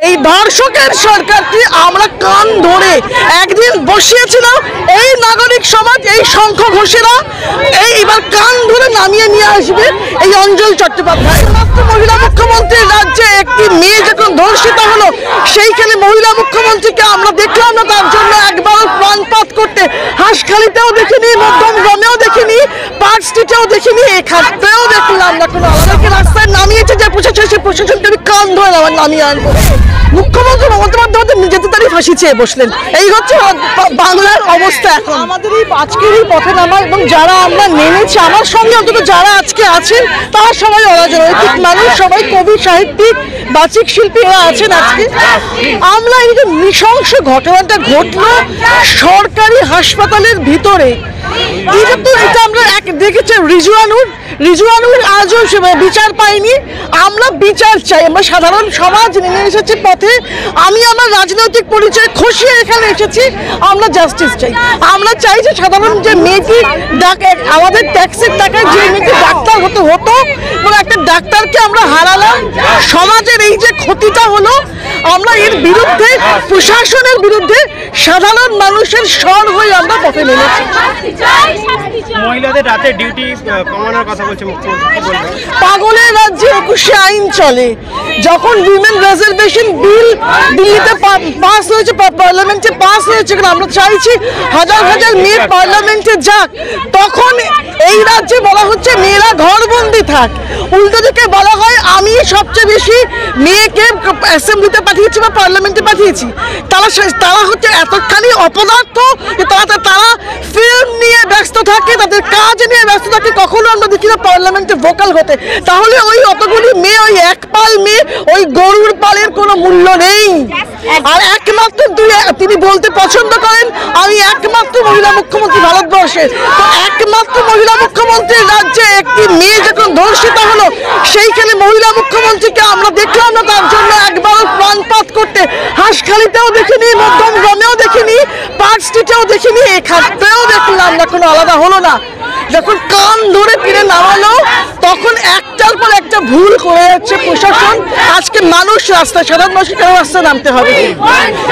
এই ধর্ষকের সরকারটি আমরা কান ধরে একদিন বসিয়েছিলাম। এই নাগরিক সমাজ, এই শঙ্খ ঘোষেরা এইবার কান ধরে নামিয়ে নিয়ে আসবে এই অঞ্জল চট্টোপাধ্যায়। মহিলা মুখ্যমন্ত্রীর রাজ্যে একটি মেয়ে যখন ধর্ষিত হলো, সেইখানে মহিলা মুখ্যমন্ত্রীকে আমরা দেখলাম না তার জন্য একবার প্রাণপাত করতে। হাঁসখালিতেও দেখিনি, মধ্যমগ্রামেও দেখিনি, পার্ক স্ট্রিটেও দেখিনি, এখানেও দেখলাম না। কোনো আমাদেরকে রাস্তায় নামিয়েছে যে প্রশাসন, সেই প্রশাসনকে আমি কান ধরে নামিয়ে আনবো। মুখ্যমন্ত্রী মমতা বন্দ্যোপাধ্যায় নিজেদের তারই ফাঁসি চেয়ে বসলেন। এই হচ্ছে বাংলার অবস্থা। এখন আমাদের এই আজকের এই পথে নামা এবং যারা আমরা নেমেছি, আমার সঙ্গে অন্তত যারা আজকে আছেন তারা সবাই অরাজনৈতিক মানুষ, সবাই কবি, সাহিত্যিক, বাচিক শিল্পী এরা আছেন। আজকে আমরা এই যে নৃশংস ঘটনাটা ঘটলো সরকারি হাসপাতালের ভিতরে, এটা আমরা দেখেছি। রিজওয়ানুর আজও বিচার পাইনি। আমরা বিচার চাই, আমরা সাধারণ সমাজ নেমে এসেছি পথে। আমি আমার রাজনৈতিক পরিচয় খসিয়ে এখানে এসেছি। আমরা জাস্টিস চাই। আমরা চাই যে সাধারণ যে মেয়েটি আমাদের ট্যাক্সের টাকায় যে মেয়েটি ডাক্তার হতো এবং একটা ডাক্তারকে আমরা হারালাম, সমাজের এই যে ক্ষতিটা হলো, আমরা এর বিরুদ্ধে, প্রশাসনের বিরুদ্ধে সাধারণ মানুষের স্বর হয়ে আমরা পথে নেমেছি। মহিলাদের রাতে ডিউটি কমানোর কথা বলছে মুখ্যমন্ত্রী, পাগলের রাজ্যে 21শে আইন চলে। যখন উইমেন রিজার্ভেশন বিল দিল্লিতে পাস হয়েছে, পার্লামেন্টে পাস হয়েছে, আমরা চাইছি হাজার হাজার মেয়ে পার্লামেন্টে যাক। তখন এই রাজ্যে বলা হচ্ছে মেয়েরা ঘরবন্দি থাক। উল্টো দিকে বলা হয় আমি সবচেয়ে বেশি মেয়েকে অ্যাসেম্বলিতে পাঠিয়েছি বা পার্লামেন্টে পাঠিয়েছি। তারা হচ্ছে এতখানি অপদার্থ যে তারা ফিল্ম নিয়ে ব্যস্ত থাকে, তাদের কাজ নিয়ে ব্যস্ত থাকে। কখনো আমরা দেখি না পার্লামেন্টে ভোকাল হতে। তাহলে ওই অতগুলি মেয়ে, ওই এক পাল মেয়ে, ওই গরুর পালের কোনো মূল্য নেই। আর একমাত্র তিনি বলতে পছন্দ করেন আমি একমাত্র মহিলা মুখ্যমন্ত্রী ভারতবর্ষে। তো একমাত্র মহিলা মুখ্যমন্ত্রীর রাজ্যে একটি মেয়ে যখন ধর্ষিত হলো, সেইখানে মহিলা মুখ্যমন্ত্রীকে আমরা দেখলাম না তার জন্য একবার প্রাণপাত করতে। হাঁসখালিতেও দেখিনি, মধ্যমগ্রামেও দেখিনি, পার্ক স্ট্রিটেও দেখিনি, এখানেও দেখলাম না। কোনো আলাদা হলো না। যখন কান ধরে ফিরে নামালো, তখন একটার পর একটা ভুল করে যাচ্ছে প্রশাসন। আজকে মানুষ রাস্তায়, সাধারণ মানুষ কেন রাস্তায় নামতে হবে?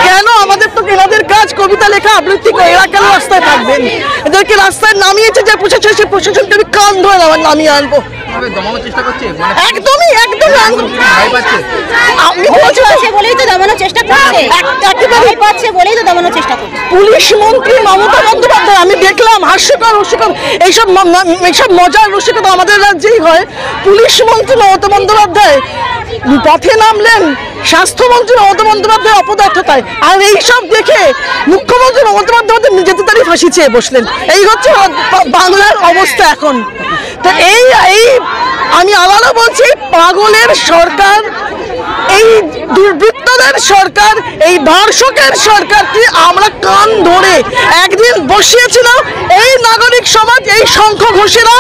কেন? আমাদের তো এনাদের কাজ কবিতা লেখা, আবৃত্তি করে, এরা কেন রাস্তায় থাকবেন? এদেরকে রাস্তায় নামিয়েছে যে প্রশাসন, সেই প্রশাসনকে আমি কান ধরে নামিয়ে আনবো। একদমই পুলিশ মন্ত্রী মমতা বন্দ্যোপাধ্যায়, আমি দেখলাম হাস্যকর এইসব মজার রসিকতা আমাদের রাজ্যেই হয়। পুলিশ মন্ত্রী মমতা বন্দ্যোপাধ্যায় পথে নামলেন স্বাস্থ্যমন্ত্রী মমতা বন্দ্যোপাধ্যায় অপদার্থতায়। আর এইসব দেখে মুখ্যমন্ত্রী মমতা বন্দ্যোপাধ্যায় নিজেদের তারই ফাঁসি চেয়ে বসলেন। এই হচ্ছে বাংলার অবস্থা এখন। তো আমি আবারও বলছি, পাগলের সরকার, এই দুর্বৃত্তদের সরকার, এই ধর্ষকের সরকারটি আমরা কান ধরে একদিন বসিয়েছিলাম। এই নাগরিক সমাজ, এই শঙ্খ ঘোষেরা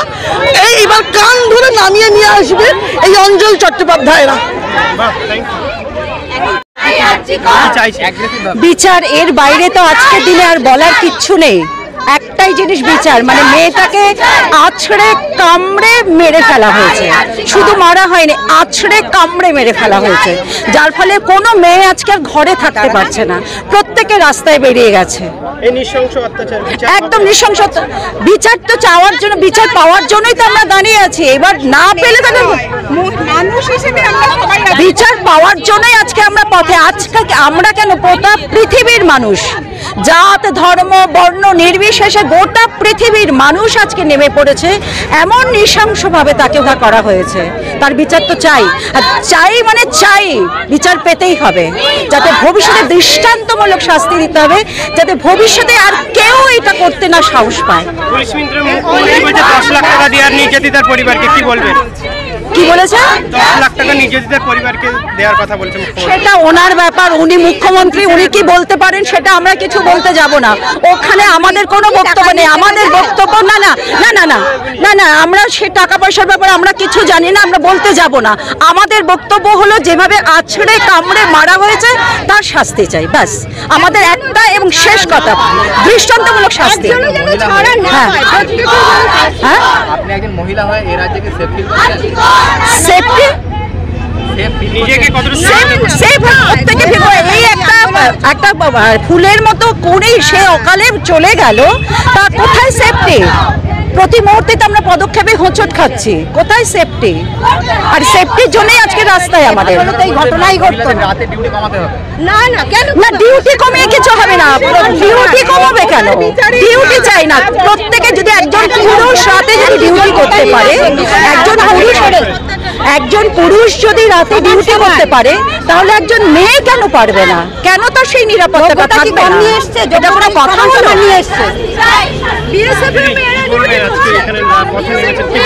এইবার কান ধরে নামিয়ে নিয়ে আসবে এই অঞ্জল চট্টোপাধ্যায়রা। বিচার, এর বাইরে তো আজকের দিনে আর বলার কিচ্ছু নেই। একটাই জিনিস বিচার, মানে মেয়েটাকে আছড়ে কামড়ে মেরে ফেলা হয়েছে। শুধু মারা হয়নি, আছড়ে কামড়ে মেরে ফেলা হয়েছে, যার ফলে কোনো মেয়ে আজকে আর ঘরে থাকতে পারছে না। প্রত্যেকে রাস্তায় বেরিয়ে গেছে। একদম নৃশংস বিচার তো চাওয়ার জন্য, বিচার পাওয়ার জন্যই তো আমরা দাঁড়িয়ে আছি। এবার না পেলে তাদের মানুষ হিসেবে বিচার পাওয়ার জন্যই আজকে আমরা পথে। আজকে আমরা কেন, গোটা পৃথিবীর মানুষ, জাত ধর্ম বর্ণ নির্বিশেষে গোটা পৃথিবীর মানুষ আজকে নেমে পড়েছে। এমন নৃশংসভাবে তাকে করা হয়েছে, তার বিচার তো চাই। আর চাই মানে চাই, বিচার পেতেই হবে। যাতে ভবিষ্যতে দৃষ্টান্তমূলক শাস্তি দিতে হবে, যাতে ভবিষ্যতে আর কেউ এটা করতে না সাহস পায়। 10 লাখ টাকা দেওয়ার নির্যাতিতার পরিবারকে কি বলবেন? কি বলেছে? 10 লাখ টাকা নির্যাতিতার পরিবারকে দেওয়ার কথা বলছেন। সেটা ওনার ব্যাপার, উনি মুখ্যমন্ত্রী, উনি কি বলতে পারেন সেটা আমরা কিছু বলতে যাব না। ওখানে আমাদের কোনো বক্তব্য নেই। আমাদের বক্তব্য না না না না না না না আমরা সে টাকা পয়সার ব্যাপারে আমরা কিছু জানি না, আমরা বলতে যাব না। আমাদের বক্তব্য হলো যেভাবে আছড়ে কামড়ে মারা হয়েছে তার শাস্তি চাই, ব্যাস। আমাদের একটা এবং শেষ কথা, দৃষ্টান্তমূলক শাস্তি। হ্যাঁ হ্যাঁ, আপনি একজন মহিলা হয়ে এই রাজ্যকে সেফটি নিজেকে কতটুকু সেফ প্রত্যেকে ফুলের মতো করেই সে অকালে চলে গেল, তা কোথায় সেফটি? প্রতি মুহূর্তে তো আমরা পদক্ষেপে হোঁচট খাচ্ছি, কোথায় সেফটি? আর সেফটির জন্যই আজকে রাস্তায় আমাদের এই ঘটনাই ঘটতো। রাতে ডিউটি কমাতে হবে। না না, কেন না? ডিউটি কমিয়ে কিছু হবে না, ডিউটি কমাবে কেন? ডিউটি চাই না। প্রত্যেকে যদি একজন পুরুষ রাতে যদি ডিউটি করতে পারে, একজন পুরুষ যদি রাতে ডিউটি করতে পারে, তাহলে একজন মেয়ে কেন পারবে না? কেন তার সেই নিরাপত্তাটা থাকবে না? এটা কোনো কথা হলো? নিয়ে এসছে কি বলবেন আজকে এখানে পথে নেমেছেন, কি